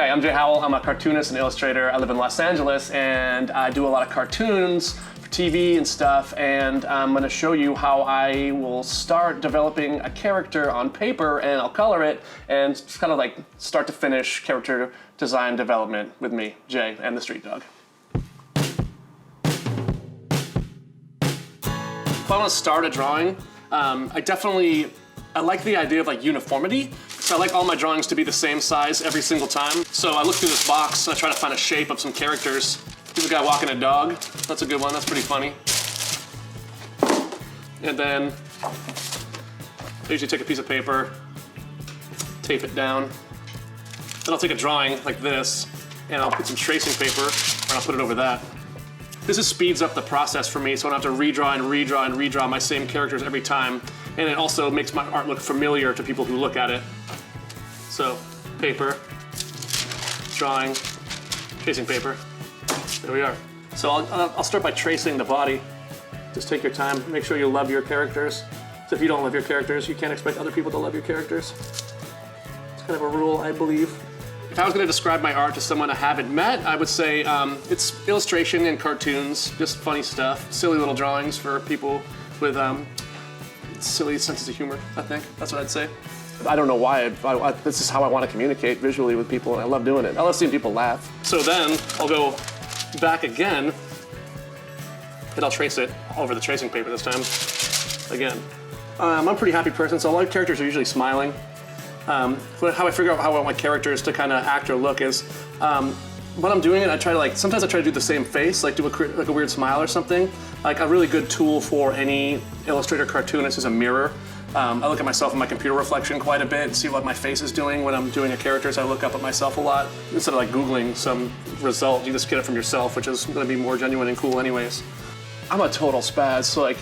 Hey, I'm Howell. I'm a cartoonist and illustrator. I live in Los Angeles, and I do a lot of cartoons for TV and stuff, and I'm gonna show you how I will start developing a character on paper, and I'll color it, and just kind of like start to finish character design development with me, Jay, and the street dog. If I want to start a drawing, I like the idea of like uniformity. So I like all my drawings to be the same size every single time. So I look through this box and I try to find a shape of some characters. Here's a guy walking a dog. That's a good one, that's pretty funny. And then I usually take a piece of paper, tape it down. Then I'll take a drawing like this and I'll put some tracing paper and I'll put it over that. This just speeds up the process for me, so I don't have to redraw and redraw and redraw my same characters every time. And it also makes my art look familiar to people who look at it. So, paper, drawing, tracing paper. There we are. So I'll start by tracing the body. Just take your time, make sure you love your characters. So if you don't love your characters, you can't expect other people to love your characters. It's kind of a rule, I believe. If I was going to describe my art to someone I haven't met, I would say it's illustration and cartoons, just funny stuff, silly little drawings for people with silly senses of humor, I think. That's what I'd say. I don't know why, this is how I want to communicate visually with people, and I love doing it. I love seeing people laugh. So then I'll go back again, and I'll trace it over the tracing paper this time, again. I'm a pretty happy person, so a lot of characters are usually smiling. How I figure out how I want my characters to kind of act or look is, when I'm doing it, sometimes I try to do the same face, like do a weird smile or something. Like a really good tool for any illustrator cartoonist is a mirror. I look at myself in my computer reflection quite a bit and see what my face is doing when I'm doing a character, so I look up at myself a lot. Instead of like Googling some result, you just get it from yourself, which is gonna be more genuine and cool anyways. I'm a total spaz, so like,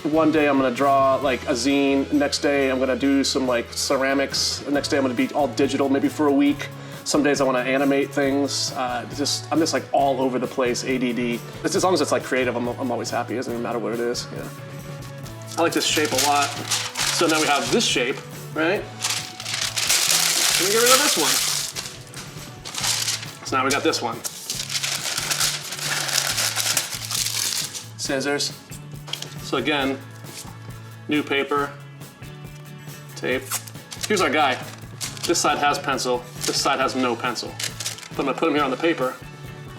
one day I'm gonna draw like a zine, next day I'm gonna do some like ceramics, the next day I'm gonna be all digital, maybe for a week. Some days I wanna animate things. I'm just like all over the place, ADD. As long as it's like creative, I'm always happy, it doesn't even matter what it is, yeah. I like this shape a lot. So now we have this shape, right? Let me get rid of this one. So now we got this one. Scissors. So again, new paper, tape. Here's our guy. This side has pencil, this side has no pencil. But I'm gonna put him here on the paper.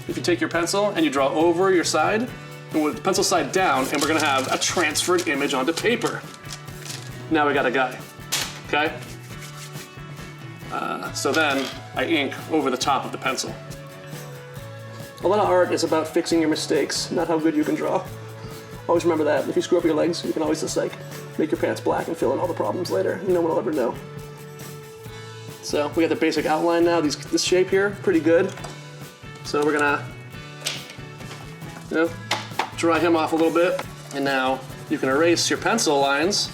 If you take your pencil and you draw over your side, and with the pencil side down, and we're gonna have a transferred image onto paper. Now we got a guy, okay? So then I ink over the top of the pencil. A lot of art is about fixing your mistakes, not how good you can draw. Always remember that. If you screw up your legs, you can always just like make your pants black and fill in all the problems later. No one will ever know. So we got the basic outline now. This shape here, pretty good. So we're gonna, dry him off a little bit. And now you can erase your pencil lines.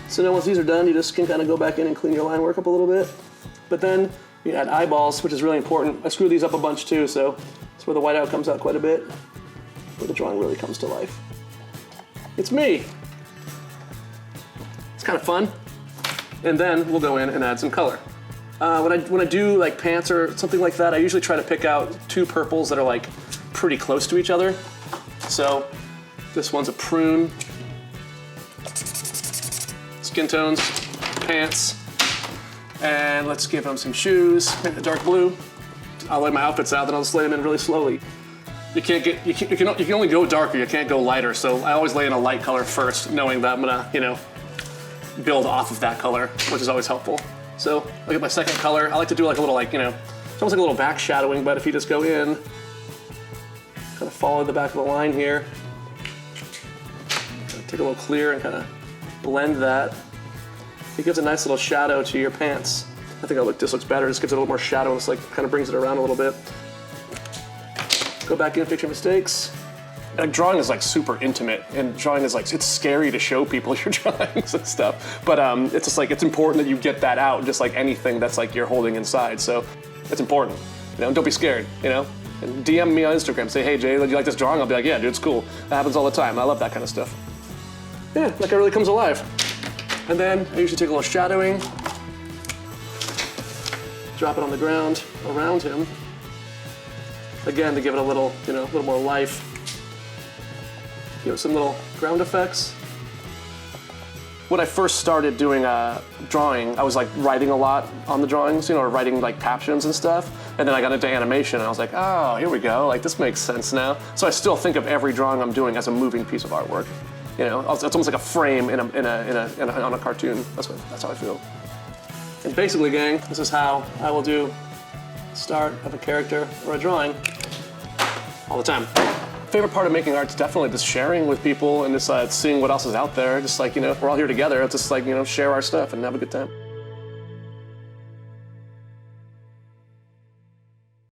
So now once these are done, you just can kind of go back in and clean your line work up a little bit. But then you add eyeballs, which is really important. I screw these up a bunch too, so that's where the whiteout comes out quite a bit, where the drawing really comes to life. It's me. It's kind of fun. And then we'll go in and add some color. When I do like pants or something like that, I usually try to pick out two purples that are like pretty close to each other. So this one's a prune. Skin tones, pants, and let's give them some shoes, maybe a dark blue. I'll lay my outfits out, then I'll just lay them in really slowly. You can only go darker, you can't go lighter, so I always lay in a light color first, knowing that I'm gonna, build off of that color, which is always helpful. So look at my second color. I like to do like a little it's almost like a little back shadowing, but if you just go in, kind of follow the back of the line here, take a little clear and kind of blend that. It gives a nice little shadow to your pants. I think this looks better. It just gives it a little more shadow. It's like kind of brings it around a little bit. Go back in, fix your mistakes. Like drawing is like super intimate, and drawing is like, it's scary to show people your drawings and stuff. But it's just like, it's important that you get that out, just like anything that's like you're holding inside. So it's important, don't be scared, And DM me on Instagram, say, hey Jay, do you like this drawing? I'll be like, yeah, dude, it's cool. That happens all the time. I love that kind of stuff. Yeah, like it really comes alive. And then I usually take a little shadowing. drop it on the ground around him. Again, to give it a little, a little more life. Give it some little ground effects. When I first started doing drawing, I was like writing a lot on the drawings, or writing like captions and stuff. And then I got into animation and I was like, oh, here we go. Like this makes sense now. So I still think of every drawing I'm doing as a moving piece of artwork. It's almost like a frame on a cartoon. That's how I feel. And basically, gang, this is how I will do start of a character or a drawing all the time. Favorite part of making art is definitely just sharing with people and just seeing what else is out there. Just like, we're all here together. Let's just share our stuff and have a good time.